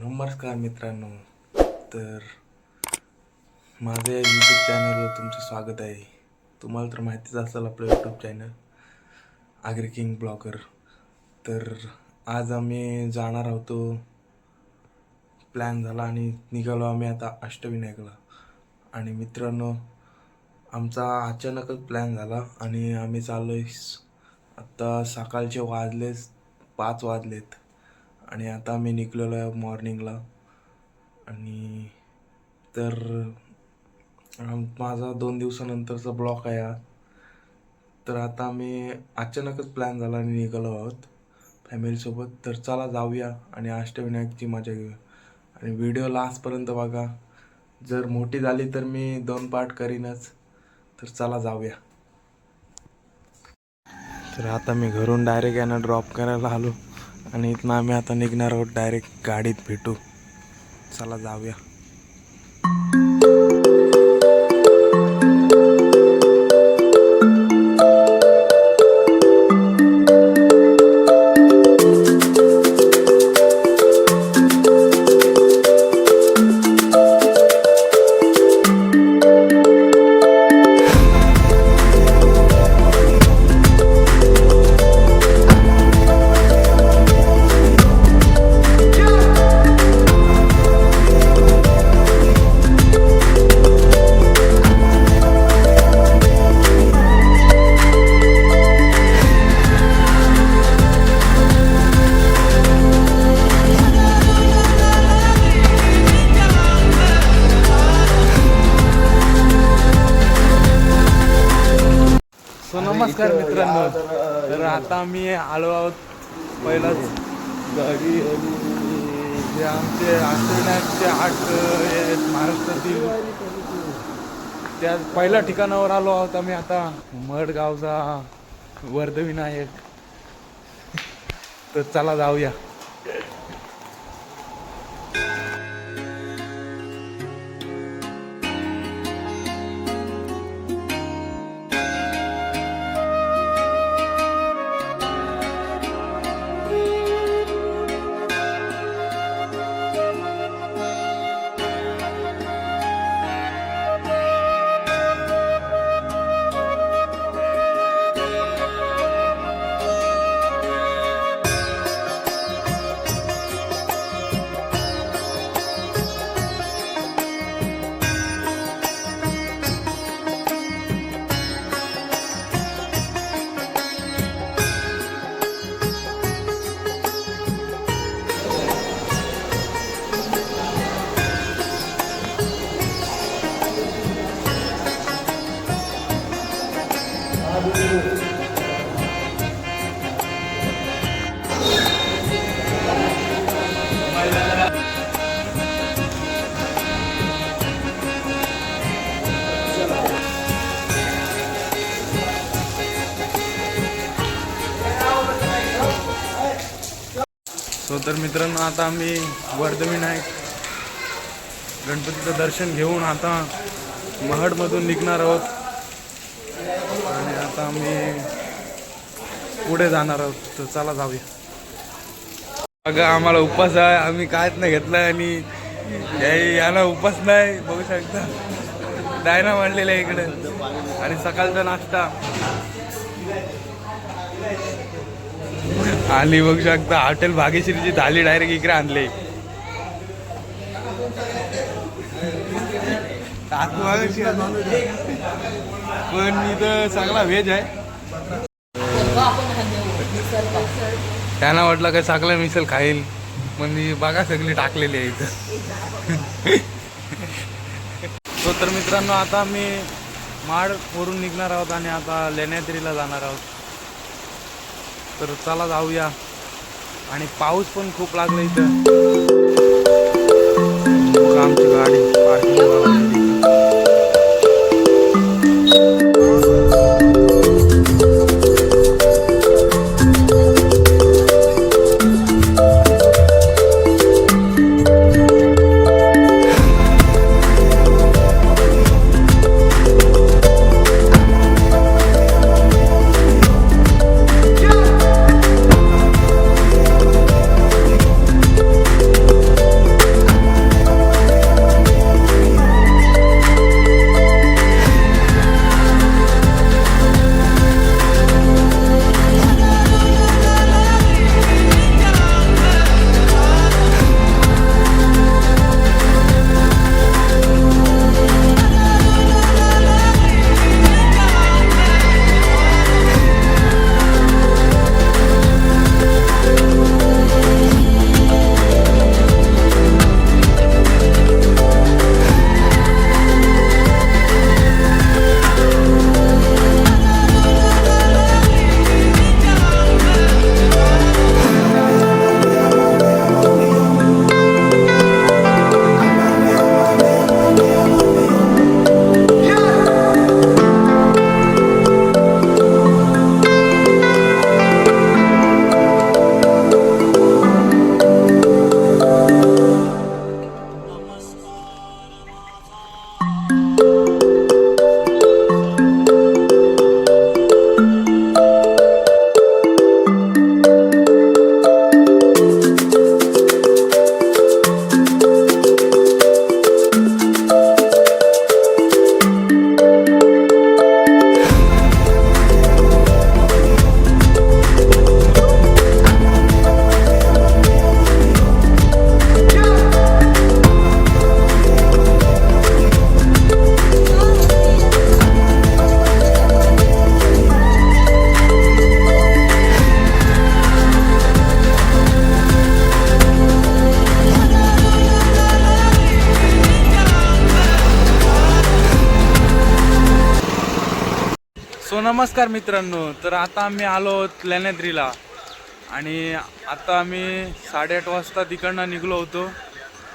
नमस्कार मित्रांनो, तर माझ्या यूट्यूब चॅनलवर तुमचं स्वागत आहे. तुम्हाला तर माहितीच असेल आपलं YouTube channel Agri king blogger. तर आज आम्ही जाणार होतो, प्लॅन झाला आणि निघालो आम्ही आता अष्टविनायकला. आणि मित्रांनो, आमचा अचानकच प्लॅन झाला आणि आम्ही चाललोय. आता सकाळचे 5 वाजलेत आणि आता आम्ही निघलेलो आहे मॉर्निंगला. आणि तर माझा 2 दिवसानंतरचा ब्लॉग आहे हा. तर आता आम्ही अचानकच प्लॅन झाला आणि निघालो आहोत फॅमिलीसोबत. तर चला जाऊया आणि अष्टविनायकची मजा घेऊया. आणि व्हिडिओ लास्टपर्यंत बघा. जर मोठी झाली तर मी 2 पार्ट करीनच. तर चला जाऊया. तर आता मी घरून डायरेक्ट यांना ड्रॉप करायला आलो आणि इथनं आम्ही आता निघणार आहोत डायरेक्ट गाडीत भेटू. चला जाऊया. नमस्कार मित्रांनो, तर आता आम्ही आलो आहोत पहिलाच गाडी. आणि जे आमचे अष्टविनायकचे 8 महाराष्ट्रातील त्या पहिल्या ठिकाणावर आलो आहोत आम्ही आता. मडगावचा वर्धविनायक. तर चला जाऊया. तर मित्रांनो, आता आम्ही वर्धविनायक गणपतीचं दर्शन घेऊन आता महडमधून निघणार आहोत. आणि आता आम्ही पुढे जाणार आहोत. तर चला जाऊया. बघा, आम्हाला उपास आहे, आम्ही कायच नाही घेतलं आणि याला उपास नाही. बघू शकता डायना मांडलेला आहे इकडे. आणि सकाळचा नाश्ता आली. बघू शकता हॉटेल भाग्यश्रीची थाली डायरेक्ट इकडे आणली. पण इथं चांगला व्हेज आहे. त्यांना वाटलं काय चांगला मिसल खाईल, म्हणजे बघा सगळी टाकलेली आहे इथं. तर मित्रांनो, आता आम्ही माडवरून निघणार आहोत आणि आता लेण्याद्रीला जाणार आहोत. तर चला जाऊया. आणि पाऊस पण खूप लागला इथं. आमची गाडी पार्किंग. नमस्कार मित्रांनो, तर आता आम्ही आलो आहोत लेण्याद्रीला आणि आता आम्ही 8:30 वाजता तिकडनं निघलो होतो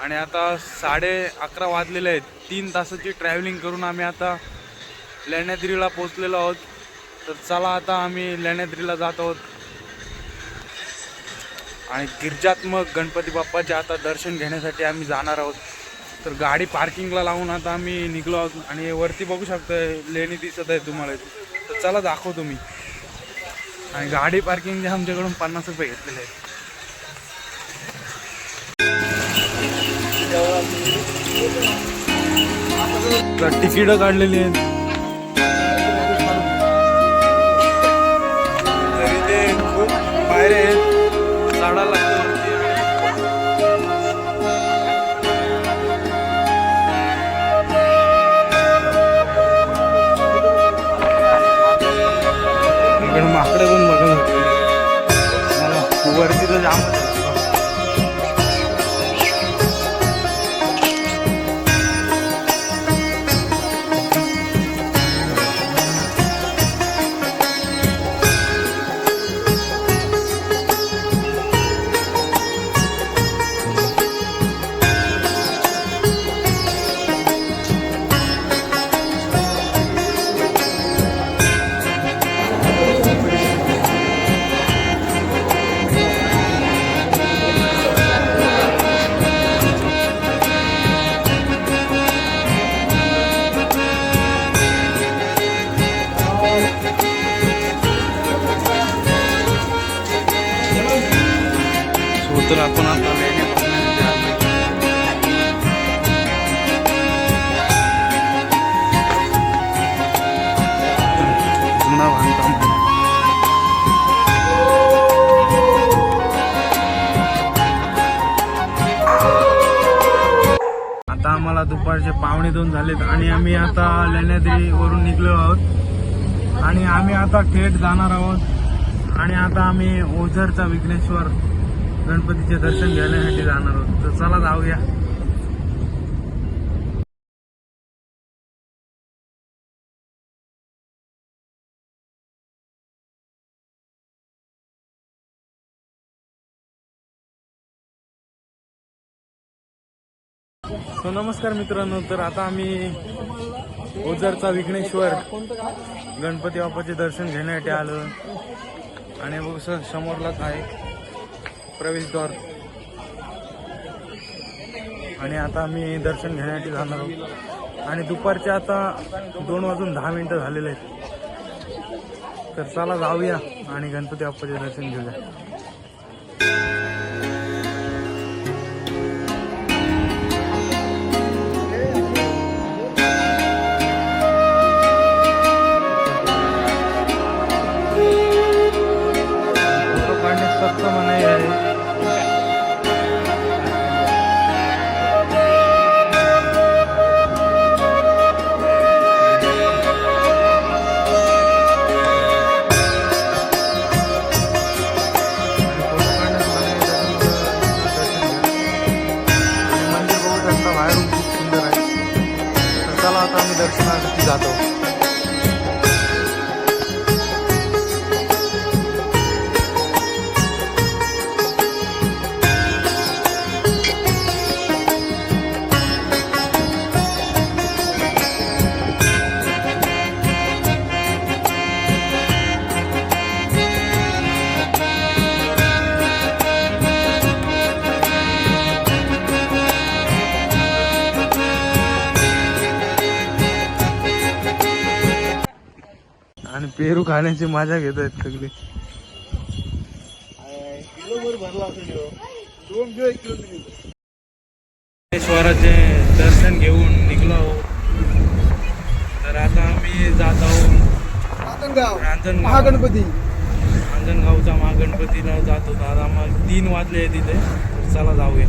आणि आता 11:30 वाजलेले आहेत. 3 तासाची ट्रॅव्हलिंग करून आम्ही आता लेण्याद्रीला पोहोचलेलो आहोत. तर चला आता आम्ही लेण्याद्रीला जात आहोत आणि गिरिजात्मक गणपती बाप्पाचे आता दर्शन घेण्यासाठी आम्ही जाणार आहोत. तर गाडी पार्किंगला लावून आता आम्ही निघलो आहोत आणि वरती बघू शकताय लेणी दिसत आहे तुम्हाला. तर चला दाखवतो मी. आणि गाडी पार्किंगचे आमच्याकडून 50 रुपये घेतलेले आहेत. तर तिकीटं काढलेली आहेत. तर इथे खूप बाहेर आहेत, चढायला लागतं वरती. इकडे माकडे पण बघत होते मला वरती तर जाम. तर आपण आता जुना बांधकाम. आता आम्हाला दुपारचे 1:45 झालेत आणि आम्ही आता लेण्याद्रीवरून निघलो आहोत आणि आम्ही आता थेट जाणार आहोत आणि आता आम्ही ओझरचा विघ्नेश्वर गणपतीचे दर्शन घेण्यासाठी जाणार आहोत. तर चला जाऊया. नमस्कार मित्रांनो, तर आता आम्ही ओझरचा विघ्नेश्वर गणपती बाप्पाचे दर्शन घेण्यासाठी आलो आणि बघू सर समोरलाच आहे प्रवेशद्वार आणि आता आम्ही दर्शन घेण्यासाठी जाणार आहोत आणि दुपारचे आता 2:10 झालेले आहेत. तर चला जाऊया आणि गणपती बाप्पाचे दर्शन घेऊया. फोटो काढणे सक्त मनाई आहे. आता आम्ही दर्शनासाठी जातो. आणि पेरू खाण्याची मजा घेत आहेत सगळे. ईश्वराचे दर्शन घेऊन निघलो. तर आता आम्ही जात आहोत महागणपती रांजणगावच्या महागणपतीला जातो. आता मग 3 वाजले तिथे. चला जाऊया.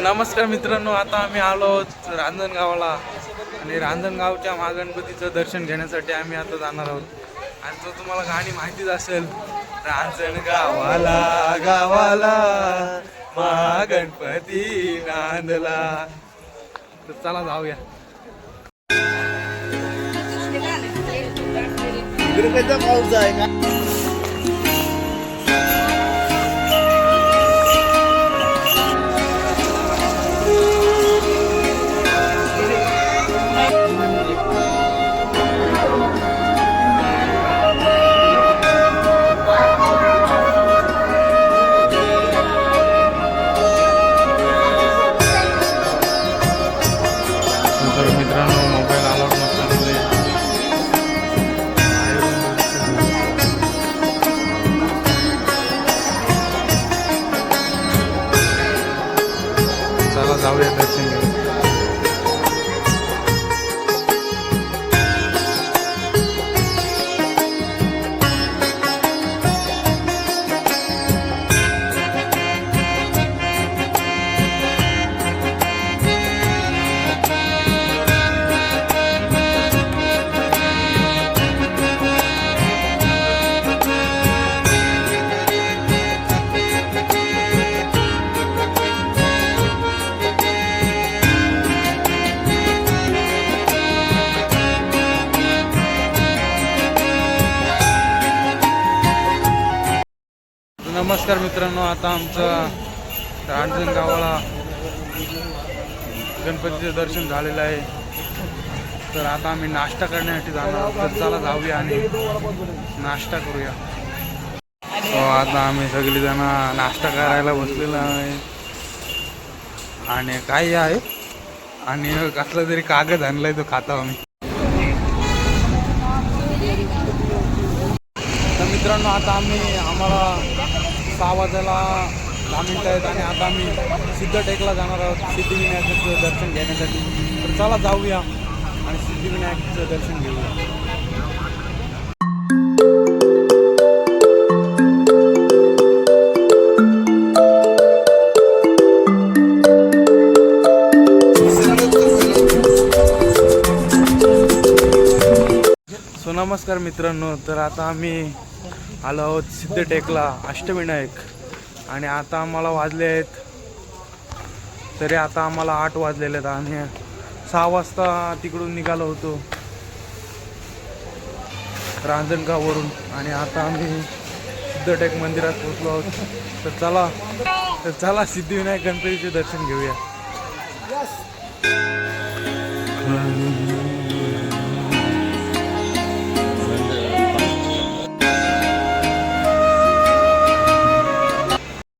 नमस्कार मित्रांनो, आता आम्ही आलो रांजणगावाला आणि रांजणगावच्या महागणपतीचं दर्शन घेण्यासाठी आम्ही आता जाणार आहोत। आणि तो तुम्हाला गाणी माहितीच असेल, रांजणगावाला गावाला महागणपती नांदला। तर चला जाऊया। पाऊस आहे का? तर मित्रांनो, मोबाईल अलाउड नसल्यामुळे चला जाऊया दर्शन घेऊ। नमस्कार मित्रांनो, आता आमचं रांजणगावाला गणपतीचं दर्शन झालेलं आहे। तर आता आम्ही नाश्ता करण्यासाठी जाणार आहोत। तर चला जाऊया आणि नाश्ता करूया। तो आता आम्ही सगळीजण नाश्ता करायला बसलेलो आहे आणि काही आहे आणि कसला तरी कागद आणलाय तो खाता आम्ही। तर मित्रांनो, आता आम्हाला 6 वाजायला 10 मिनिटं आहेत आणि आता आम्ही सिद्धटेकला जाणार आहोत सिद्धिविनायकाचं दर्शन घेण्यासाठी। तर चला जाऊया आणि सिद्धिविनायकाचं दर्शन घेऊया। सो नमस्कार मित्रांनो, तर आता आम्ही आलो आहोत सिद्धटेकला अष्टविनायक आणि आता आम्हाला वाजले आहेत तरी आता आम्हाला 8 वाजलेले आहेत आणि 6 वाजता तिकडून निघालो होतो रांजणगाववरून आणि आता आम्ही सिद्धटेक मंदिरात पोहोचलो आहोत। तर चला सिद्धिविनायक गणपतीचे दर्शन घेऊया।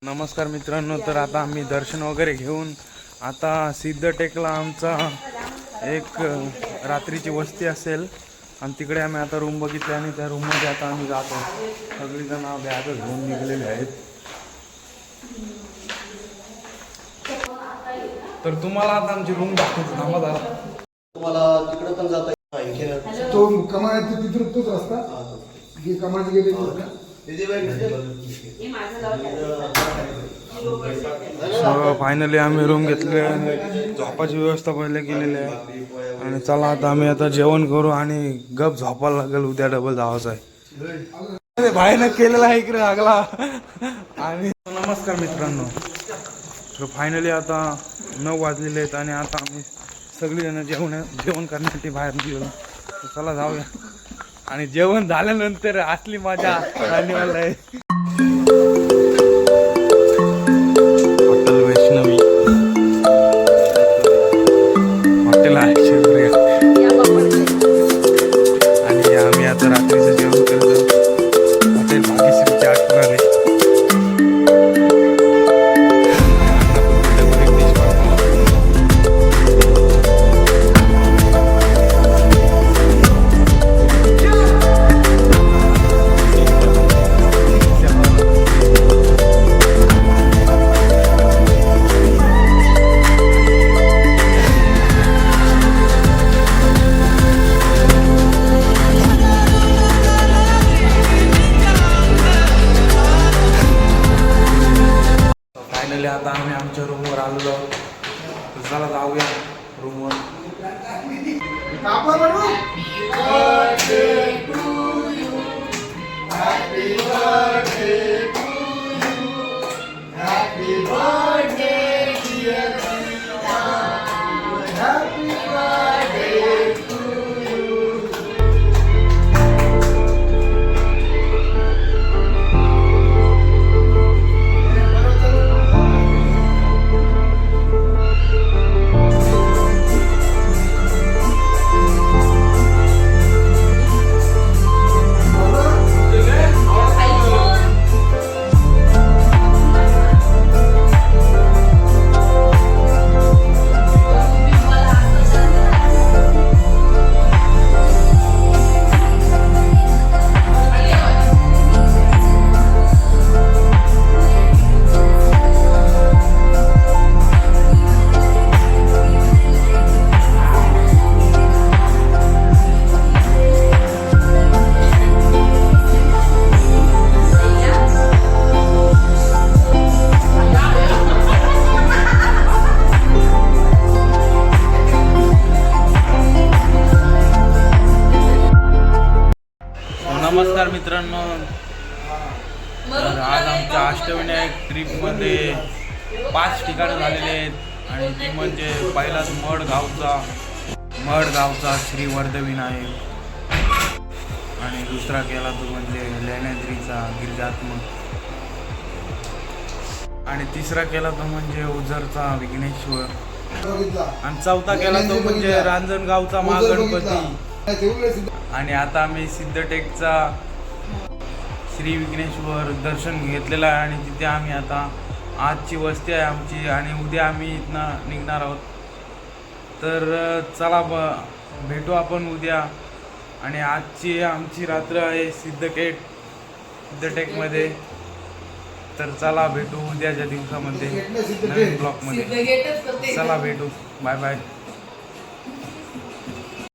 नमस्कार मित्रांनो, तर आता आम्ही दर्शन वगैरे घेऊन आता सिद्धटेकला आमचा एक रात्रीची वस्ती असेल आणि तिकडे आम्ही आता रूम बघितले आणि त्या रूममध्ये आता आम्ही जातो। सगळीजण बॅग घेऊन निघालेले आहेत। तर तुम्हाला आता आमची रूम दाखवतो थांबा जरा। तुम्हाला तिकडे पण जाता येईल। तो कमानाची तिथून तोच रस्ता हे कमानाची गेले फायनली आम्ही रूम घेतले आणि झोपाची व्यवस्था पहिले केलेली आहे आणि चला आता जेवण करू आणि गप झोपायला लागेल, उद्या डबल जावाचं आहे। बाहेर केलेला आहे इकडे लागला। आणि नमस्कार मित्रांनो, तर फायनली आता 9 वाजलेले आहेत आणि आता आम्ही सगळीजण जेवण करण्यासाठी बाहेर निघलो। तर चला जाऊया आणि जेवण झाल्यानंतर असली मजा राहणीवाला आहे। हॉटेल वैष्णवी हॉटेल आहे आणि आम्ही आता रात्रीचं जेवण करतो हॉटेल भाग्यश्रीची आठवण आली। आता आम्ही आमच्या रूमवर आलेलो आहोत। चला जाऊया रूमवर। आपला बनवू नमस्कार मित्रांनो, तर आज आमच्या अष्टविनायक ट्रिपमध्ये 5 ठिकाणं झालेले आहेत आणि ती म्हणजे पहिलाच मडगावचा श्री वर्धविनायक आणि दुसरा केला तो म्हणजे लेण्याद्रीचा गिरिजात्मक आणि तिसरा केला तो म्हणजे ओझरचा विघ्नेश्वर आणि चौथा केला तो म्हणजे रांजणगावचा महागणपती आणि आता आम्ही सिद्धटेकचा श्री विघ्नेश्वर दर्शन घेतलेलं आहे आणि तिथे आम्ही आता आजची वस्ती आहे आमची आणि उद्या आम्ही इथनं निघणार आहोत. तर चला भेटू आपण उद्या आणि आजची आमची रात्र आहे सिद्धटेकमध्ये. तर चला भेटू उद्याच्या दिवसामध्ये नवीन ब्लॉगमध्ये. चला भेटू, बाय बाय.